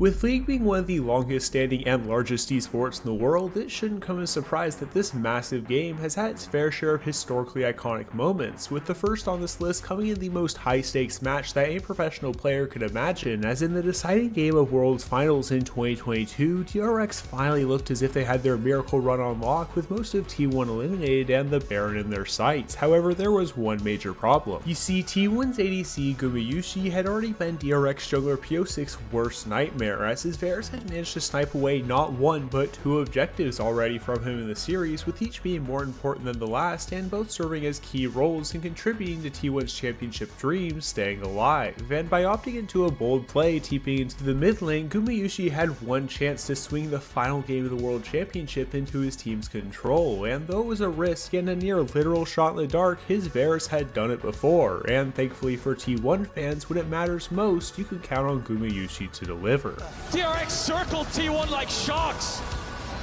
With League being one of the longest standing and largest esports in the world, it shouldn't come as a surprise that this massive game has had its fair share of historically iconic moments, with the first on this list coming in the most high-stakes match that a professional player could imagine, as in the deciding game of Worlds Finals in 2022, Aatrox finally looked as if they had their miracle run on lock with most of T1 eliminated and the Baron in their sights. However, there was one major problem. You see, T1's ADC Gumayusi had already been Aatrox jungler P06's worst nightmare, as his Varus had managed to snipe away not one but two objectives already from him in the series, with each being more important than the last and both serving as key roles in contributing to T1's championship dreams staying alive. And by opting into a bold play TPing into the mid lane, Gumayusi had one chance to swing the final game of the World Championship into his team's control, and though it was a risk and a near literal shot in the dark, his Varus had done it before, and thankfully for T1 fans, when it matters most, you can count on Gumayusi to deliver. Aatrox circled T1 like sharks,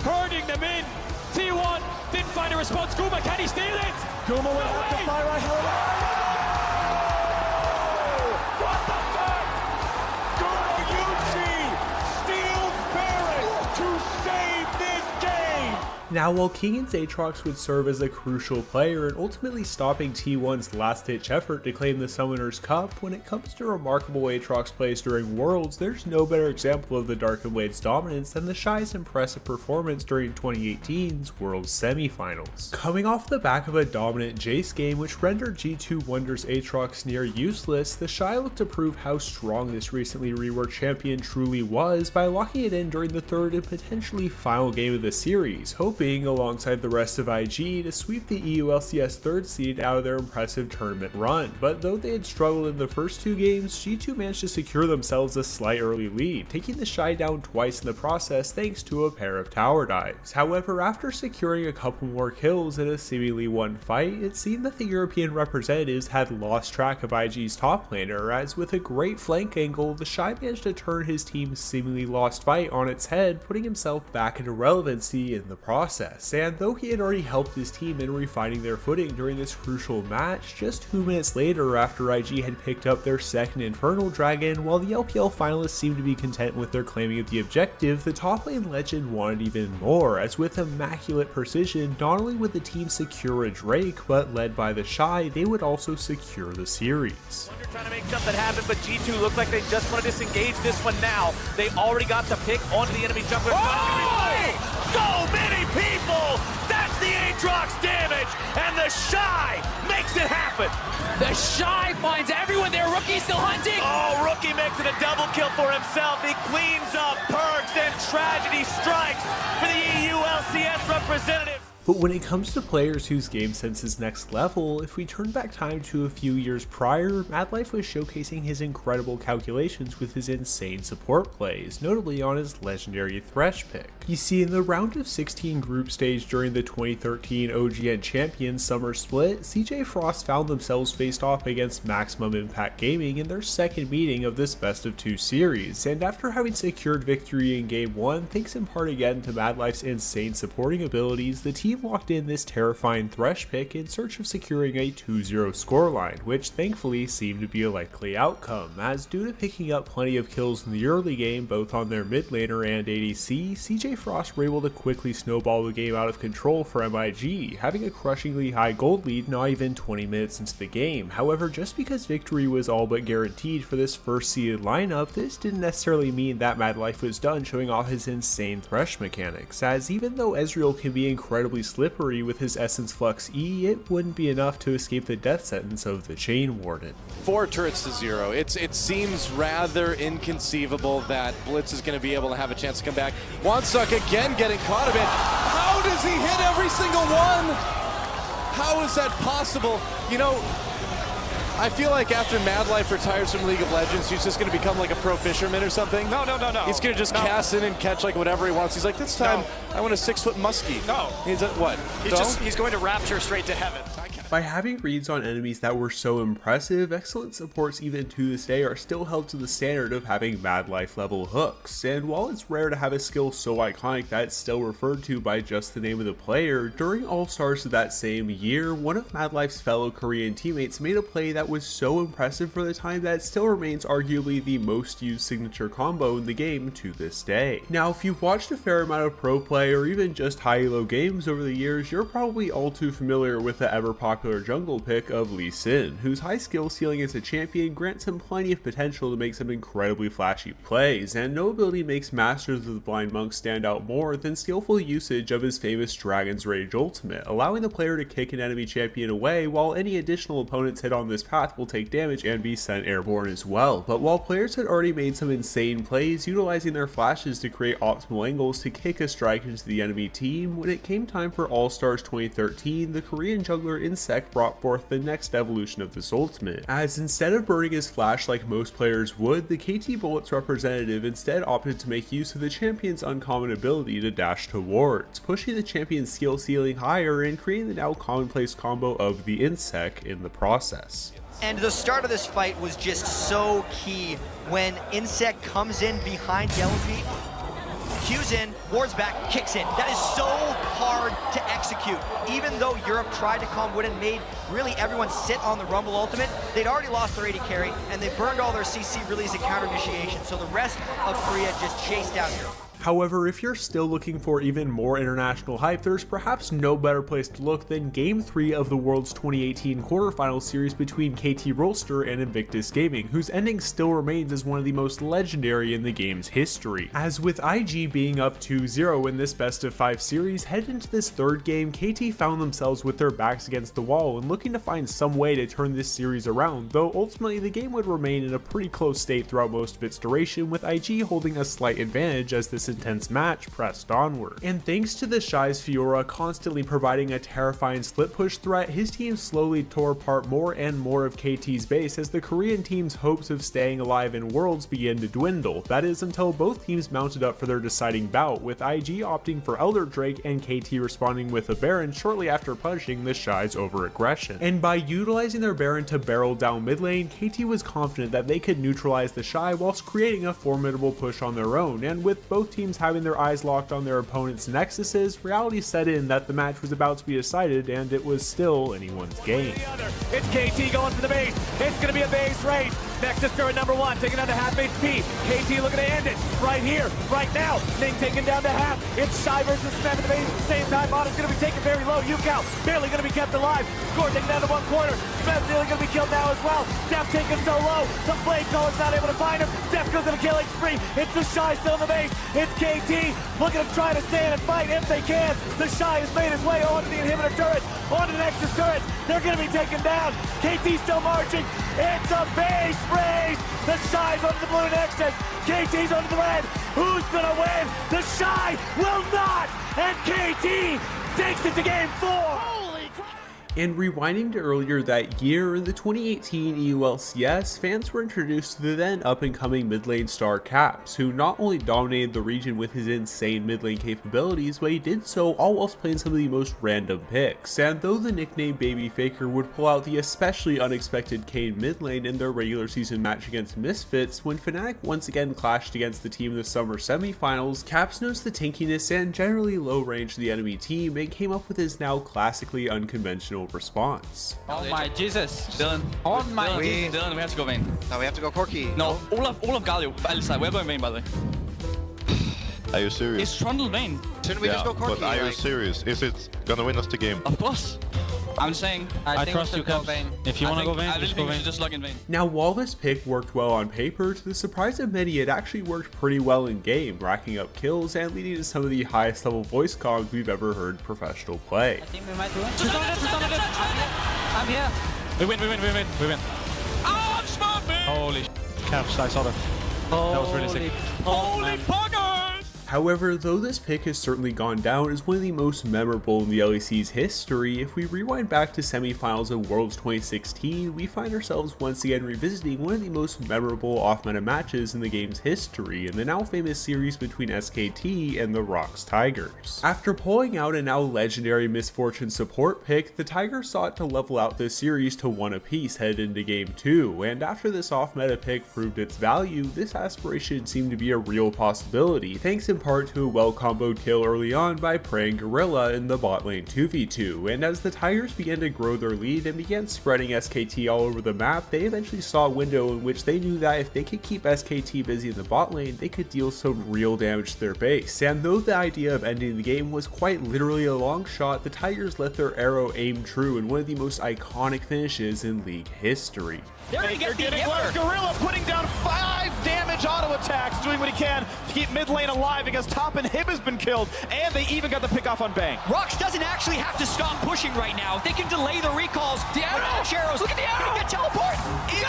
herding them in. T1 didn't find a response. Guma, can he steal it? Guma will have to fire right home. What the fuck? Gumayusi steals Baron to save this game. Now, while Keegan's Aatrox would serve as a crucial player in ultimately stopping T1's last-ditch effort to claim the Summoner's Cup, when it comes to remarkable Aatrox plays during Worlds, there's no better example of the Dark Blade's dominance than the Shy's impressive performance during 2018's Worlds semifinals. Coming off the back of a dominant Jace game which rendered G2 Wonder's Aatrox near useless, the Shy looked to prove how strong this recently reworked champion truly was by locking it in during the third and potentially final game of the series, hoping alongside the rest of IG to sweep the EULCS third seed out of their impressive tournament run. But though they had struggled in the first two games, G2 managed to secure themselves a slight early lead, taking the Shy down twice in the process thanks to a pair of tower dives. However, after securing a couple more kills in a seemingly won fight, it seemed that the European representatives had lost track of IG's top laner, as with a great flank angle, the Shy managed to turn his team's seemingly lost fight on its head, putting himself back into relevancy in the process. And though he had already helped his team in refining their footing during this crucial match, just 2 minutes later after IG had picked up their second Infernal Dragon, while the LPL finalists seemed to be content with their claiming of the objective, the top lane legend wanted even more, as with immaculate precision, not only would the team secure a Drake, but led by the Shy, they would also secure the series. Wonder trying to make something happen, but G2 looked like they just want to disengage this one now. They already got the pick onto the enemy jungler. Oh! So many people! That's the Aatrox damage, and the Shy makes it happen. The Shy finds everyone there. Rookie still hunting. Oh, Rookie makes it a double kill for himself. He cleans up Perks, and tragedy strikes for the EULCS representatives. But when it comes to players whose game sense is next level, if we turn back time to a few years prior, MadLife was showcasing his incredible calculations with his insane support plays, notably on his legendary xPeke. You see, in the round of 16 group stage during the 2013 OGN Champions Summer Split, CJ Frost found themselves faced off against Maximum Impact Gaming in their second meeting of this best of 2 series, and after having secured victory in Game 1, thanks in part again to MadLife's insane supporting abilities, the team locked in this terrifying xPeke in search of securing a 2-0 scoreline, which thankfully seemed to be a likely outcome, as due to picking up plenty of kills in the early game both on their mid laner and ADC, CJ Frost were able to quickly snowball the game out of control for MIG, having a crushingly high gold lead not even 20 minutes into the game. However, just because victory was all but guaranteed for this first seeded lineup, this didn't necessarily mean that MadLife was done showing off his insane thresh mechanics, as even though Ezreal can be incredibly slippery with his Essence Flux E, it wouldn't be enough to escape the death sentence of the Chain Warden. 4 turrets to 0. It seems rather inconceivable that Blitz is going to be able to have a chance to come back. Wansuck again getting caught a bit. How does he hit every single one? How is that possible? You know, I feel like after MadLife retires from League of Legends, he's just going to become like a pro fisherman or something. No. He's going to just cast in and catch like whatever he wants. He's like, this time I want a 6-foot muskie. No. He's what? He's going to rapture straight to heaven. By having reads on enemies that were so impressive, excellent supports even to this day are still held to the standard of having MadLife level hooks, and while it's rare to have a skill so iconic that it's still referred to by just the name of the player, during All-Stars of that same year, one of MadLife's fellow Korean teammates made a play that was so impressive for the time that it still remains arguably the most used signature combo in the game to this day. Now, if you've watched a fair amount of pro play or even just high elo games over the years, you're probably all too familiar with the ever popular jungle pick of Lee Sin, whose high skill ceiling as a champion grants him plenty of potential to make some incredibly flashy plays, and no ability makes Masters of the Blind Monk stand out more than skillful usage of his famous Dragon's Rage ultimate, allowing the player to kick an enemy champion away while any additional opponents hit on this path will take damage and be sent airborne as well. But while players had already made some insane plays utilizing their flashes to create optimal angles to kick a strike into the enemy team, when it came time for All-Stars 2013, the Korean jungler inSec brought forth the next evolution of this ultimate, as instead of burning his flash like most players would, the KT Bullets representative instead opted to make use of the champion's uncommon ability to dash towards, pushing the champion's skill ceiling higher and creating the now commonplace combo of the inSec in the process. And the start of this fight was just so key when inSec comes in behind Yellowfeet, Q's in, wards back, kicks in. That is so hard to execute. Even though Europe tried to calm Wood and made really everyone sit on the Rumble ultimate, they'd already lost their AD carry and they burned all their CC release and counter initiation. So the rest of Korea just chased down Europe. However, if you're still looking for even more international hype, there's perhaps no better place to look than Game 3 of the World's 2018 quarterfinal series between KT Rolster and Invictus Gaming, whose ending still remains as one of the most legendary in the game's history. As with IG being up 2-0 in this best of 5 series, headed into this third game, KT found themselves with their backs against the wall and looking to find some way to turn this series around, though ultimately the game would remain in a pretty close state throughout most of its duration, with IG holding a slight advantage as this intense match pressed onward. And thanks to the Shy's Fiora constantly providing a terrifying split push threat, his team slowly tore apart more and more of KT's base as the Korean team's hopes of staying alive in Worlds began to dwindle. That is until both teams mounted up for their deciding bout, with IG opting for Elder Drake and KT responding with a Baron shortly after punishing the Shy's over-aggression. And by utilizing their Baron to barrel down mid lane, KT was confident that they could neutralize the Shy whilst creating a formidable push on their own, and with both teams having their eyes locked on their opponent's nexuses, reality set in that the match was about to be decided and it was still anyone's game. It's KT going for the base. It's going to be a base race. Nexus turret number 1, taking down to half HP. KT looking to end it right here, right now. Ning taken down to half. It's Shy versus Smeb at the base at the same time. Bottom's going to be taken very low. Yukao barely going to be kept alive. Score taken down to one corner. Smeb's nearly going to be killed now as well. Def taken so low. The Blade Caller's not able to find him. Def goes on a killing spree. It's the Shy still in the base. It's KT looking to try to stand and fight if they can. The Shy has made his way onto the inhibitor turret, onto the Nexus turret. They're going to be taken down. KT still marching. It's a base race. The Shy's onto the blue Nexus. KT's onto the red. Who's going to win? The Shy will not. And KT takes it to game 4. And rewinding to earlier that year, in the 2018 EULCS, fans were introduced to the then up-and-coming mid-lane star Caps, who not only dominated the region with his insane mid-lane capabilities, but he did so all whilst playing some of the most random picks. And though the nickname Baby Faker would pull out the especially unexpected Kayn mid lane in their regular season match against Misfits, when Fnatic once again clashed against the team in the summer semifinals, Caps noticed the tankiness and generally low range of the enemy team and came up with his now classically unconventional response. Oh my Jesus, Dylan. Oh my Jesus. Dylan, we have to go main. No, we have to go Corki. No, Olaf Galio, Elsa, we're going main by the way. Are you serious? Is Trundle main? Shouldn't we just go Corki? But are you serious? Is it gonna win us the game? Of course. I'm saying, I trust you, Caps. If you want to go main, just go main. Just log in main. Now, while this pick worked well on paper, to the surprise of many, it actually worked pretty well in game, racking up kills and leading to some of the highest level voice comms we've ever heard professional play. I think we might win. I'm here. We win. Oh, I'm smart, man. Holy Caps, I saw that. That was really sick. Holy poggers! However, though this pick has certainly gone down as one of the most memorable in the LEC's history, if we rewind back to semifinals of Worlds 2016, we find ourselves once again revisiting one of the most memorable off-meta matches in the game's history, in the now famous series between SKT and the ROX Tigers. After pulling out a now legendary Misfortune support pick, the Tigers sought to level out this series to 1 apiece headed into Game 2, and after this off-meta pick proved its value, this aspiration seemed to be a real possibility, thanks in part to a well-comboed kill early on by praying Gorilla in the bot lane 2v2, and as the Tigers began to grow their lead and began spreading SKT all over the map, they eventually saw a window in which they knew that if they could keep SKT busy in the bot lane, they could deal some real damage to their base, and though the idea of ending the game was quite literally a long shot, the Tigers let their arrow aim true in one of the most iconic finishes in League history. They're getting close. Gorilla putting down 5 damage auto attacks, doing what he can to keep mid lane alive because top and Hib has been killed, and they even got the pick off on Bang. ROX doesn't actually have to stop pushing right now. They can delay the recalls. The arrows. Look at the arrow. Get teleport. He's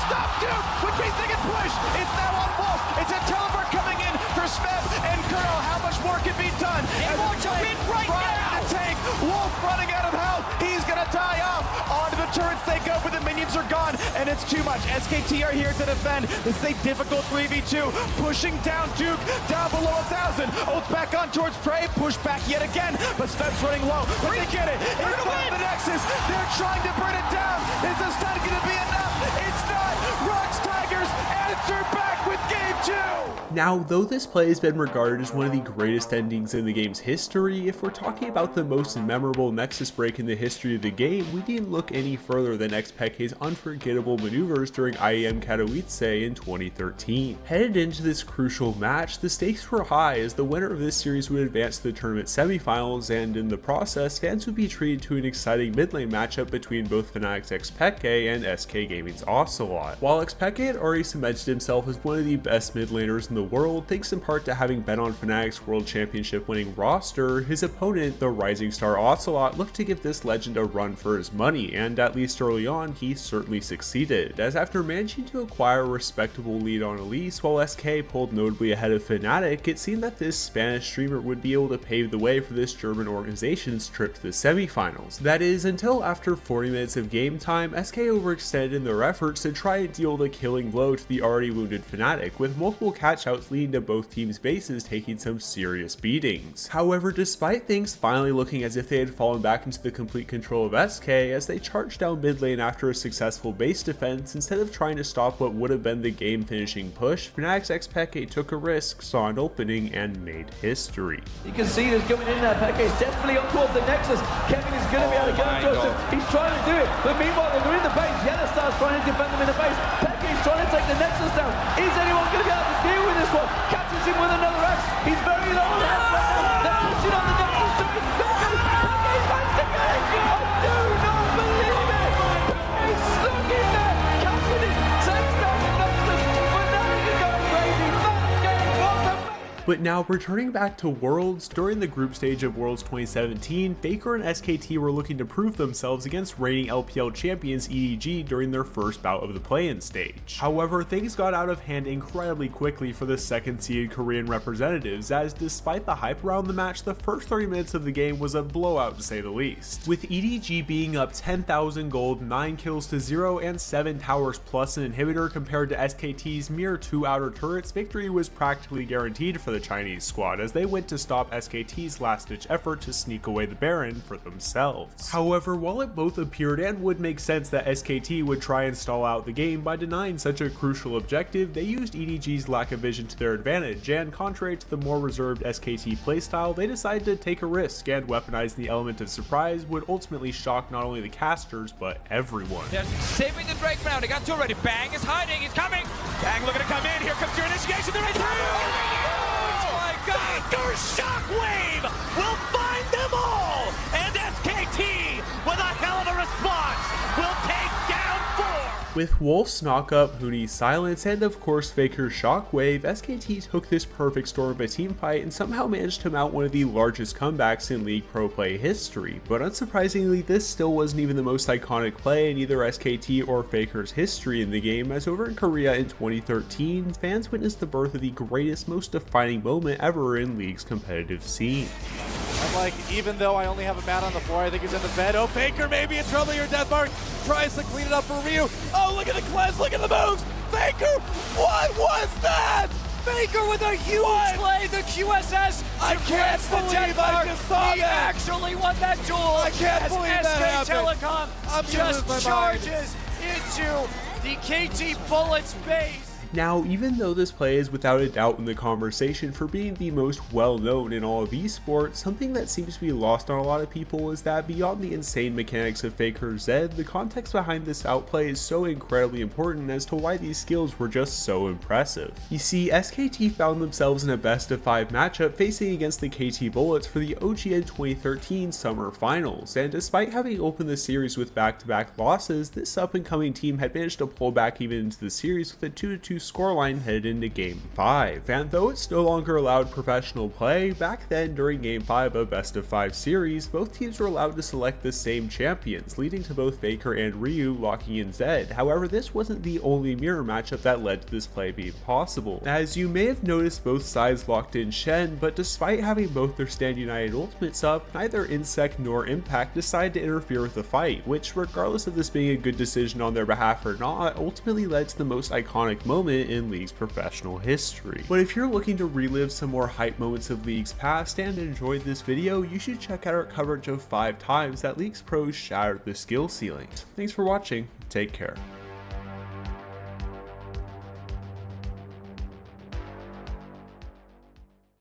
stopped, dude. With Basic and push. It's now on Wolf. It's a teleport coming in for Smeb and Girl. How much more can be done? They want to win right now. The tank. Wolf running out of health. He's gonna die off. Onto the turrets they go, but the minions are gone, and it's too much. SKT are here to defend. This is a difficult 3v2. Pushing down Duke, down below 1,000. Ult's back on towards Prey. Push back yet again, but Smeb's running low. But they get it. It's the Nexus. They're trying to burn it down. Is this not going to be enough? It's not. ROX Tigers answer back with Game 2. Now, though this play has been regarded as one of the greatest endings in the game's history, if we're talking about the most memorable Nexus break in the history of the game, we needn't look any further than xPeke's unforgettable maneuvers during IEM Katowice in 2013. Headed into this crucial match, the stakes were high as the winner of this series would advance to the tournament semifinals, and in the process, fans would be treated to an exciting mid lane matchup between both Fnatic's xPeke and SK Gaming's Ocelot. While xPeke had already cemented himself as one of the best mid laners in the world, thanks in part to having been on Fnatic's World Championship winning roster, his opponent, the rising star Ocelot, looked to give this legend a run for his money, and at least early on, he certainly succeeded, as after managing to acquire a respectable lead on Elise while SK pulled notably ahead of Fnatic, it seemed that this Spanish streamer would be able to pave the way for this German organization's trip to the semifinals. That is, until after 40 minutes of game time, SK overextended in their efforts to try and deal the killing blow to the already wounded Fnatic, with multiple catch-outs leading to both teams' bases taking some serious beatings. However, despite things finally looking as if they had fallen back into the complete control of SK, as they charged down mid lane after a successful base defense, instead of trying to stop what would have been the game-finishing push, Fnatic's xPeke took a risk, saw an opening, and made history. You can see there's coming in there. Peke is definitely up towards the Nexus. Kevin is going to be able to get up towards him. He's trying to do it, but meanwhile they're in the base. Yellowstar's trying to defend them in the base. Peke is trying to take the Nexus down. Is anyone going to be able to deal with this one? Catches him with another axe. He's very low on the axe right now. They're pushing on the Nexus. Peke's back to back. I do not believe it. Peke's stuck in there. Catching it. Takes down the Nexus. But now he's going crazy. That game was amazing. But now, returning back to Worlds, during the group stage of Worlds 2017, Faker and SKT were looking to prove themselves against reigning LPL champions EDG during their first bout of the play-in stage. However, things got out of hand incredibly quickly for the second-seeded Korean representatives, as despite the hype around the match, the first 30 minutes of the game was a blowout to say the least. With EDG being up 10,000 gold, 9 kills to 0, and 7 towers plus an inhibitor compared to SKT's mere 2 outer turrets, victory was practically guaranteed for the Chinese squad as they went to stop SKT's last-ditch effort to sneak away the Baron for themselves. However, while it both appeared and would make sense that SKT would try and stall out the game by denying such a crucial objective, they used EDG's lack of vision to their advantage, and contrary to the more reserved SKT playstyle, they decided to take a risk, and weaponizing the element of surprise would ultimately shock not only the casters, but everyone. They're saving the Drake now. They got two already. Bang is hiding. He's coming. Bang looking to come in. Here comes your initiation. They're right through. Backdoor Shockwave will find them all, and SKT with a hell of a response will take down 4. With Wolf's knockup, Hoonie's silence, and of course Faker's Shockwave, SKT took this perfect storm of a team fight and somehow managed to mount one of the largest comebacks in League Pro Play history. But unsurprisingly, this still wasn't even the most iconic play in either SKT or Faker's history in the game, as over in Korea in 2013, fans witnessed the birth of the greatest, most defining moment ever in League's competitive scene. I'm like, even though I only have a mat on the floor, I think he's in the bed. Oh, Baker maybe in trouble here. Deathmark tries to clean it up for Ryu. Oh, look at the cleanse, look at the moves. Baker, what was that? Baker with a huge play, the QSS. I can't believe I just saw he that. actually won that duel. I can't believe that SK happened. Telecom I'm just charges into the KT Bullets base. Now, even though this play is without a doubt in the conversation for being the most well-known in all of esports, something that seems to be lost on a lot of people is that beyond the insane mechanics of Faker Zed, the context behind this outplay is so incredibly important as to why these skills were just so impressive. You see, SKT found themselves in a best of 5 matchup facing against the KT Bullets for the OGN 2013 Summer Finals, and despite having opened the series with back-to-back losses, this up-and-coming team had managed to pull back even into the series with a 2-2 scoreline headed into Game 5, and though it's no longer allowed professional play, back then during Game 5 of Best of 5 series, both teams were allowed to select the same champions, leading to both Faker and Ryu locking in Zed. However, this wasn't the only mirror matchup that led to this play being possible. As you may have noticed, both sides locked in Shen, but despite having both their Stand United ultimates up, neither inSec nor Impact decided to interfere with the fight, which, regardless of this being a good decision on their behalf or not, ultimately led to the most iconic moment in League's professional history. But if you're looking to relive some more hype moments of League's past and enjoyed this video, you should check out our coverage of 5 times that League's pros shattered the skill ceiling. Thanks for watching, take care.